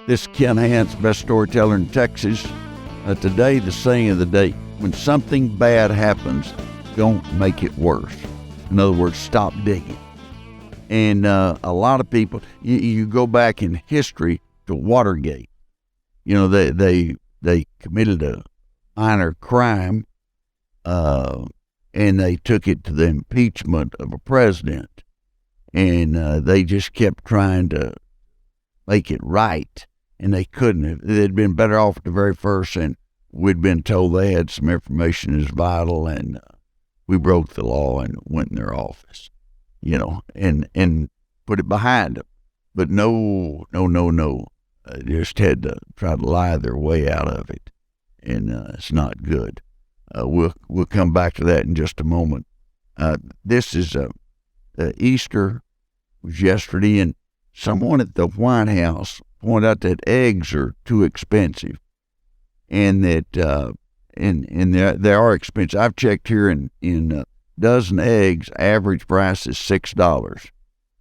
This is Ken Hance, best storyteller in Texas. Today, the saying of the day: when something bad happens, don't make it worse. In other words, stop digging. And a lot of people, you go back in history to Watergate. You know, they committed a minor crime, and they took it to the impeachment of a president. And they just kept trying to make it right. And they couldn't. They'd been better off at the very first, and we'd been told they had some information that's vital, and we broke the law and went in their office, you know, and put it behind them. But no. Just had to try to lie their way out of it, and it's not good. We'll come back to that in just a moment. This is Easter was yesterday, and someone at the White House pointed out that eggs are too expensive, and that and they are expensive. I've checked here, in dozen eggs, average price is $6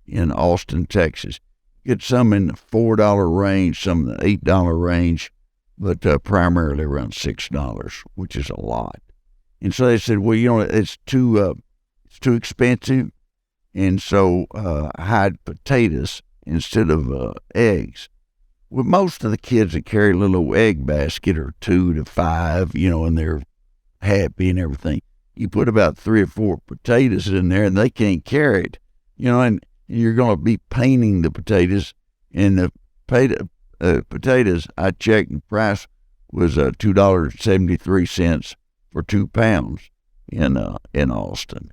in Austin, Texas. Get some in the $4 range, some in the $8 range, but primarily around $6, which is a lot. And so they said, well, you know, it's too expensive, and so hide potatoes instead of eggs. Well, most of the kids that carry a little egg basket are 2 to 5, you know, and they're happy and everything. You put about 3 or 4 potatoes in there, and they can't carry it, you know, and you're going to be painting the potatoes. And the potatoes, I checked, the price was $2.73 for 2 pounds in Austin.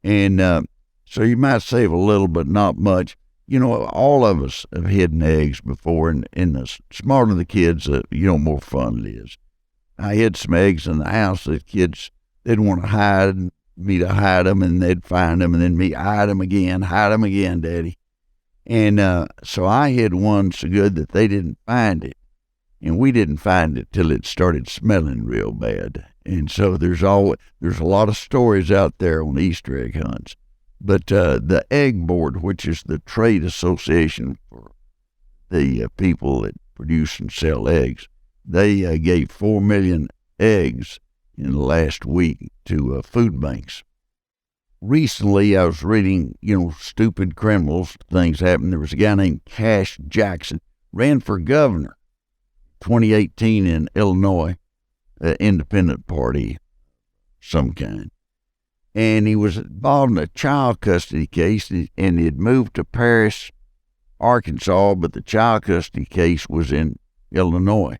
And so you might save a little, but not much. You know, all of us have hidden eggs before, and the smarter the kids, more fun it is. I hid some eggs in the house. The kids, they'd want to hide, me to hide them, and they'd find them, and then me hide them again, Daddy. And so I hid one so good that they didn't find it, and we didn't find it till it started smelling real bad. And so there's a lot of stories out there on Easter egg hunts. But the Egg Board, which is the trade association for the people that produce and sell eggs, they gave 4 million eggs in the last week to food banks. Recently, I was reading, stupid criminals, things happen. There was a guy named Cash Jackson, ran for governor 2018 in Illinois, independent party, some kind. And he was involved in a child custody case, and he had moved to Paris, Arkansas, but the child custody case was in Illinois.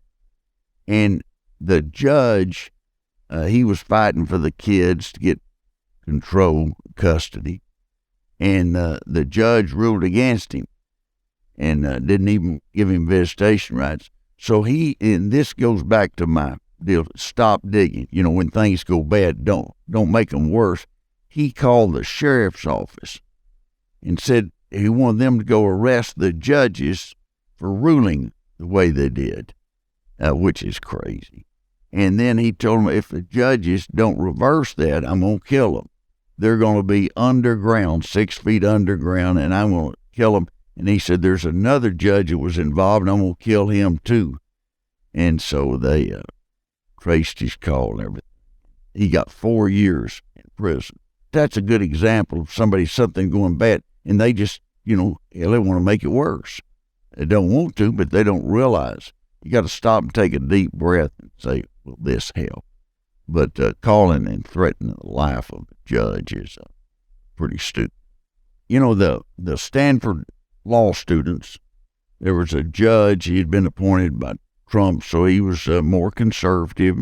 And the judge, he was fighting for the kids to get custody, and the judge ruled against him and didn't even give him visitation rights. So and this goes back to my deal, stop digging. When things go bad, don't make them worse. He called the sheriff's office and said he wanted them to go arrest the judges for ruling the way they did, which is crazy. And then he told them, if the judges don't reverse that, I'm going to kill them. They're going to be underground, 6 feet underground, and I'm going to kill them. And he said, there's another judge that was involved, and I'm going to kill him too. And so they traced his call and everything. He got 4 years in prison. That's a good example of something going bad, and they just, they want to make it worse. They don't want to, but they don't realize. You got to stop and take a deep breath and say, will this help? But calling and threatening the life of a judge is pretty stupid. The Stanford law students, there was a judge, he had been appointed by Trump, so he was a more conservative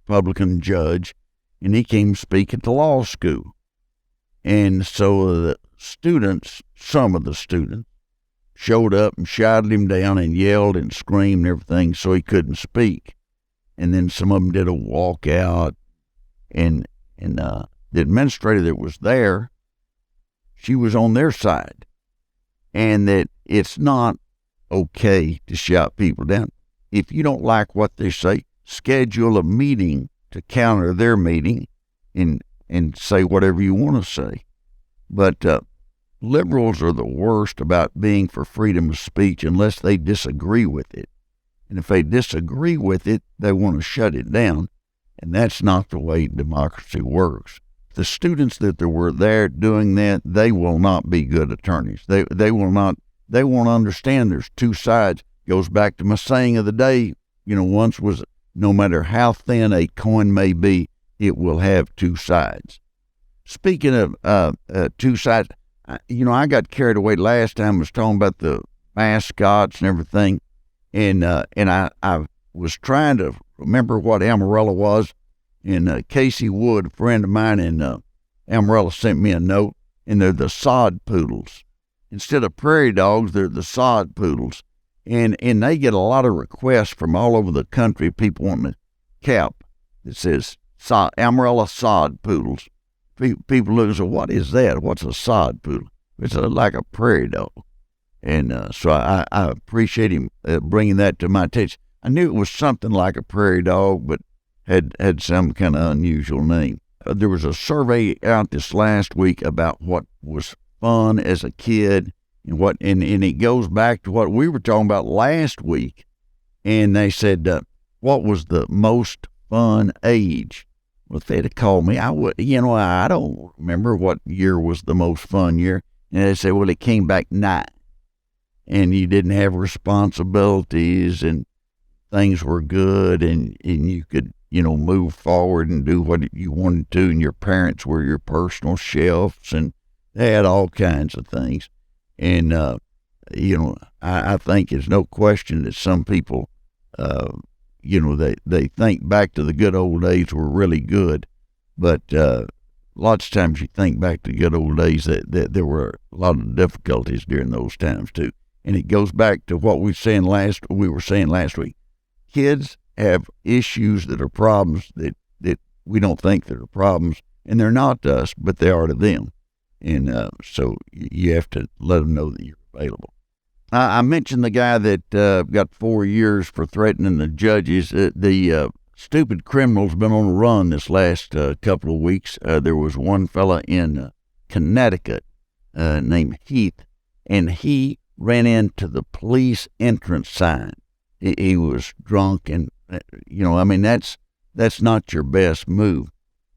Republican judge, and he came speak at the law school. And so the students, some of the students, showed up and shouted him down and yelled and screamed and everything so he couldn't speak. And then some of them did a walkout, and the administrator that was there, she was on their side, and that it's not okay to shout people down. If you don't like what they say, schedule a meeting to counter their meeting and say whatever you want to say. But liberals are the worst about being for freedom of speech unless they disagree with it. And if they disagree with it, they want to shut it down. And that's not the way democracy works. The students that were there doing that, they will not be good attorneys. They won't understand there's two sides. Goes back to my saying of the day, once was, no matter how thin a coin may be, it will have two sides. Speaking of two sides, I got carried away last time. I was talking about the mascots and everything, and I was trying to remember what Amarillo was, and Casey Wood, a friend of mine in Amarillo, sent me a note, and they're the sod poodles. Instead of prairie dogs, they're the sod poodles. And they get a lot of requests from all over the country, people wanting a cap that says Amarillo sod poodles. People look and say, what is that? What's a sod poodle? It's like a prairie dog. And so I appreciate him bringing that to my attention. I knew it was something like a prairie dog, but had some kind of unusual name. There was a survey out this last week about what was fun as a kid. And it goes back to what we were talking about last week. And they said, what was the most fun age? Well, if they'd have called me, I would, I don't remember what year was the most fun year. And they said, well, it came back 9. And you didn't have responsibilities and things were good and you could, move forward and do what you wanted to. And your parents were your personal chefs and they had all kinds of things. And, I think there's no question that some people, they think back to the good old days were really good. But lots of times you think back to good old days that there were a lot of difficulties during those times, too. And it goes back to what we were saying last week. Kids have issues that are problems that we don't think that are problems. And they're not to us, but they are to them. And so you have to let them know that you're available. I mentioned the guy that got 4 years for threatening the judges. The stupid criminal's been on the run this last couple of weeks. There was one fella in Connecticut named Heath, and he ran into the police entrance sign. He was drunk, and that's not your best move.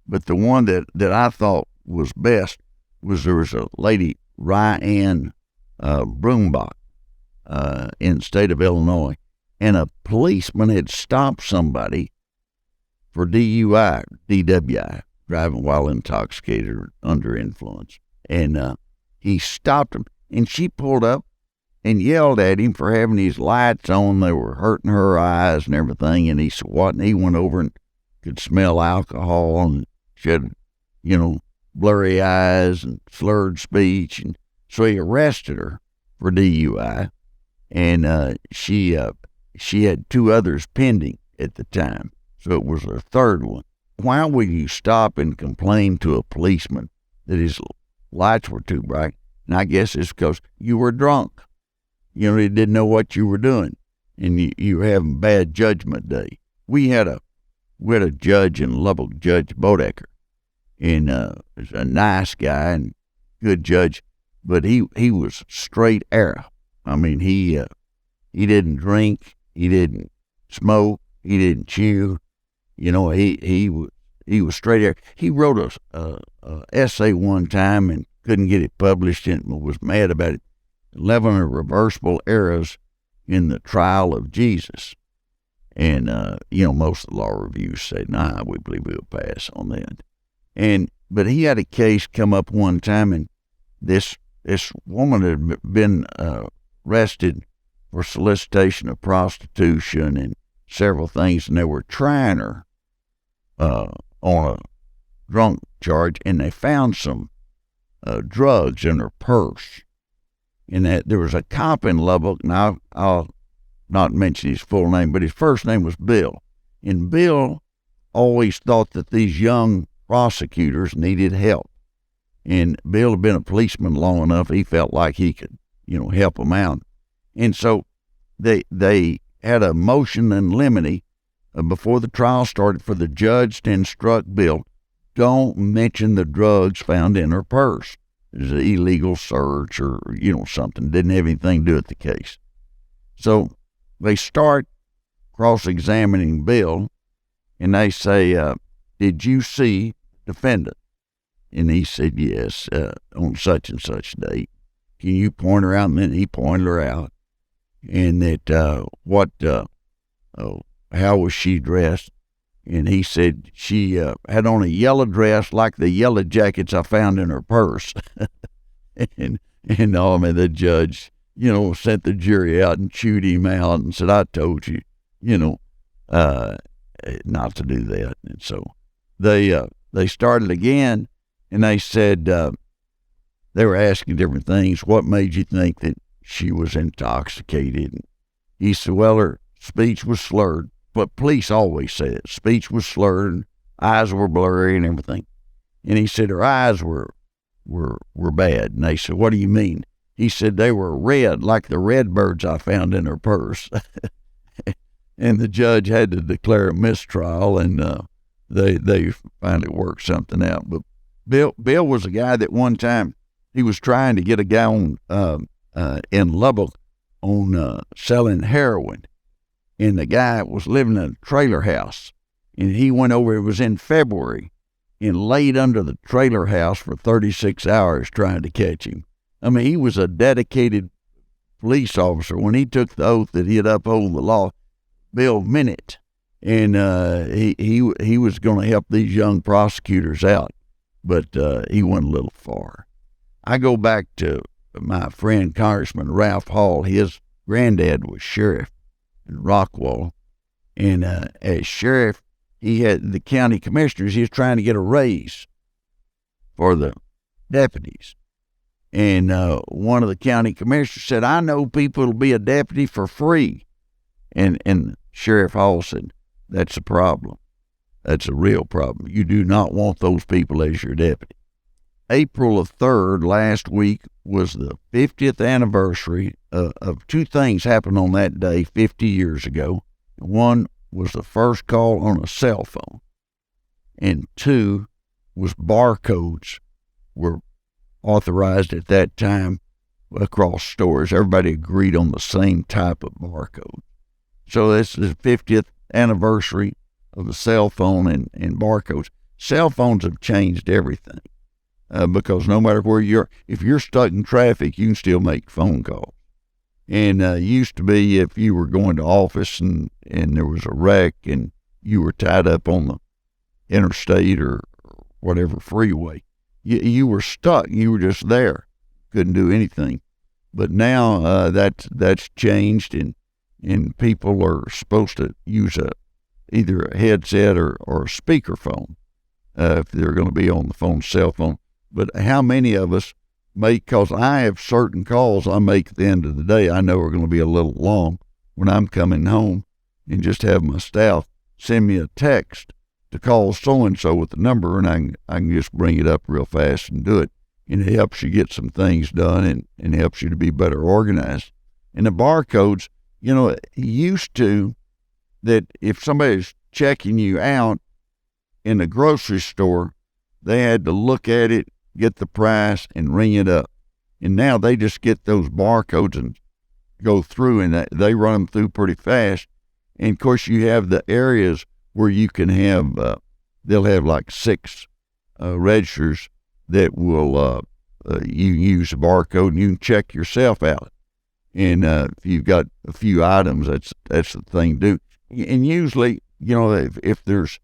But the one that I thought was best was there was a lady, Ryan Broombach, in the state of Illinois, and a policeman had stopped somebody for DUI, DWI, driving while intoxicated or under influence. And he stopped him, and she pulled up and yelled at him for having his lights on. They were hurting her eyes and everything. And he said, what? And he went over and could smell alcohol, and she had, blurry eyes and slurred speech. And so he arrested her for DUI. And she had 2 others pending at the time. So it was her 3rd one. Why would you stop and complain to a policeman that his lights were too bright? And I guess it's because you were drunk. He didn't know what you were doing, and you were having bad judgment day. We had a judge in Lubbock, Judge Bodecker, and was a nice guy and good judge, but he was straight arrow. I mean, he didn't drink, he didn't smoke, he didn't chew. He was straight arrow. He wrote a essay one time and couldn't get it published and was mad about it. 11 irreversible errors in the trial of Jesus. And, most of the law reviews say, nah, we believe we'll pass on that. But he had a case come up one time, and this woman had been arrested for solicitation of prostitution and several things, and they were trying her on a drunk charge, and they found some drugs in her purse. And that there was a cop in Lubbock, and I'll not mention his full name, but his first name was Bill. And Bill always thought that these young prosecutors needed help. And Bill had been a policeman long enough, he felt like he could, help them out. And so they had a motion in limine before the trial started for the judge to instruct Bill, don't mention the drugs found in her purse. was an illegal search or, something. Didn't have anything to do with the case. So they start cross-examining Bill, and they say, did you see defendant? And he said, yes, on such and such date. Can you point her out? And then he pointed her out. And that, how was she dressed? And he said she had on a yellow dress like the yellow jackets I found in her purse. and the judge, sent the jury out and chewed him out and said, I told you, not to do that. And so they started again, and they said they were asking different things. What made you think that she was intoxicated? And he said, well, her speech was slurred. But police always say it. Speech was slurred, and eyes were blurry and everything. And he said her eyes were bad. And they said, what do you mean? He said they were red, like the red birds I found in her purse. And the judge had to declare a mistrial, and they finally worked something out. But Bill was a guy that one time he was trying to get a guy on in Lubbock on selling heroin. And the guy was living in a trailer house, and he went over, it was in February, and laid under the trailer house for 36 hours trying to catch him. I mean, he was a dedicated police officer. When he took the oath that he'd uphold the law, Bill meant it. And he was going to help these young prosecutors out, but he went a little far. I go back to my friend Congressman Ralph Hall. His granddad was sheriff in Rockwall, and as sheriff, he had the county commissioners. He was trying to get a raise for the deputies, and one of the county commissioners said, "I know people who'll be a deputy for free," and Sheriff Hall said, "That's a problem. That's a real problem. You do not want those people as your deputy." April 3rd, last week, was the 50th anniversary of two things happened on that day 50 years ago. One was the first call on a cell phone, and two was barcodes were authorized at that time across stores. Everybody agreed on the same type of barcode. So this is the 50th anniversary of the cell phone and barcodes. Cell phones have changed everything. Because no matter where if you're stuck in traffic, you can still make phone calls. And used to be if you were going to office and there was a wreck and you were tied up on the interstate or whatever freeway, you were stuck. You were just there, couldn't do anything. But now that's changed, and people are supposed to use either a headset or a speakerphone if they're going to be on the phone, cell phone. But how many of us make, because I have certain calls I make at the end of the day I know are going to be a little long when I'm coming home, and just have my staff send me a text to call so-and-so with the number, and I can just bring it up real fast and do it. And it helps you get some things done and helps you to be better organized. And the barcodes, it used to that if somebody's checking you out in the grocery store, they had to look at it, get the price, and ring it up. And now they just get those barcodes and go through, and they run them through pretty fast. And of course, you have the areas where you can have, they'll have like 6 registers that will, you use the barcode and you can check yourself out. And if you've got a few items, that's the thing to do. And usually, if there's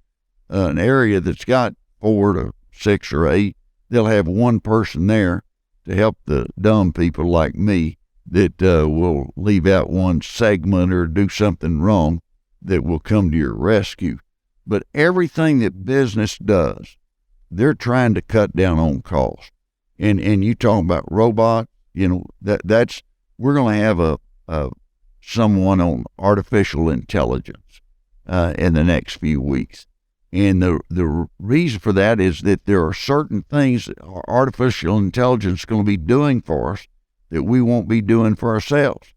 an area that's got 4 to 6 or 8, they'll have one person there to help the dumb people like me that will leave out one segment or do something wrong that will come to your rescue. But everything that business does, they're trying to cut down on costs. And you talking about robots, that's we're going to have someone on artificial intelligence in the next few weeks. And the reason for that is that there are certain things that artificial intelligence is going to be doing for us that we won't be doing for ourselves.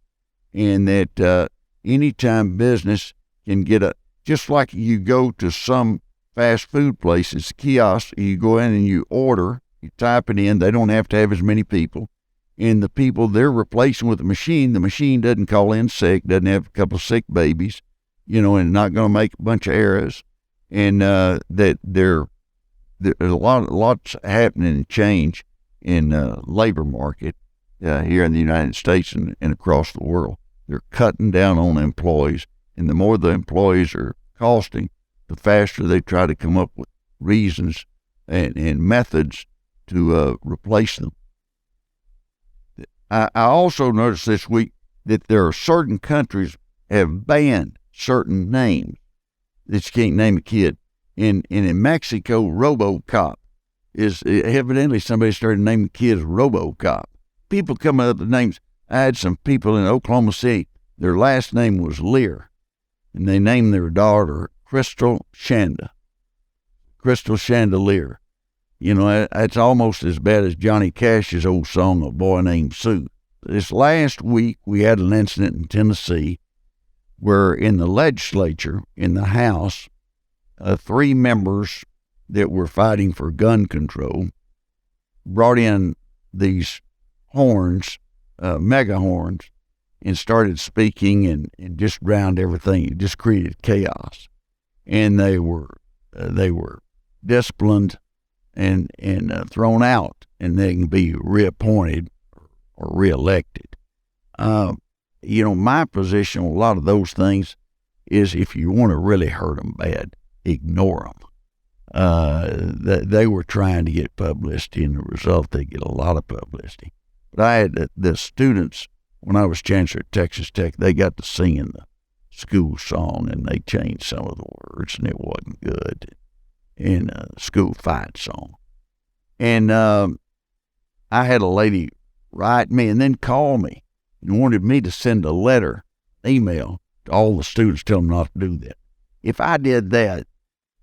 And that anytime business can get just like you go to some fast food places, kiosk, you go in and you order, You type it in. They don't have to have as many people. And the people they're replacing with the machine doesn't call in sick, doesn't have a couple of sick babies, and not going to make a bunch of errors. And that there's lots happening in change in labor market here in the United States and across the world. They're cutting down on employees, and the more the employees are costing, the faster they try to come up with reasons and methods to replace them. I also noticed this week that there are certain countries have banned certain names that you can't name a kid. And in Mexico, RoboCop is evidently somebody started naming kids RoboCop. People coming up with names. I had some people in Oklahoma City, their last name was Lear, and they named their daughter Crystal Chandelier. It's almost as bad as Johnny Cash's old song, A Boy Named Sue. This last week, we had an incident in Tennessee where in the legislature, in the House, 3 members that were fighting for gun control brought in these horns, mega horns, and started speaking and just drowned everything. It just created chaos. And they were disciplined and thrown out, and they can be reappointed or reelected. My position on a lot of those things is if you want to really hurt them bad, ignore them. They were trying to get publicity, and the result, they get a lot of publicity. But I had the students, when I was chancellor at Texas Tech, they got to singing the school song, and they changed some of the words, and it wasn't good. In a school fight song. And I had a lady write me and then call me and wanted me to send a letter, email to all the students, tell them not to do that. If I did that,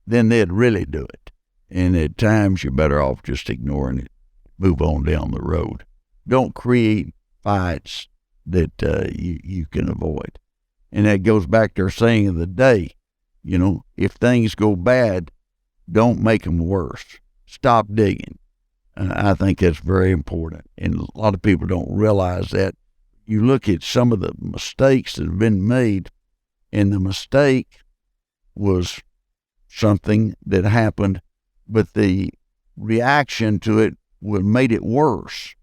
then they'd really do it. And at times, you're better off just ignoring it, move on down the road. Don't create fights that you can avoid. And that goes back to our saying of the day, if things go bad, don't make them worse. Stop digging. I think that's very important. And a lot of people don't realize that. You look at some of the mistakes that have been made, and the mistake was something that happened, but the reaction to it made it worse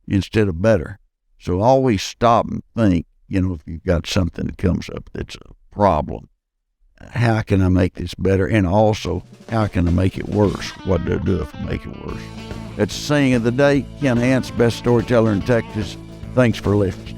instead of better. So always stop and think, if you've got something that comes up that's a problem, how can I make this better? And also, how can I make it worse? What do I do if I make it worse? That's the saying of the day. Ken Hance, best storyteller in Texas. Thanks for listening.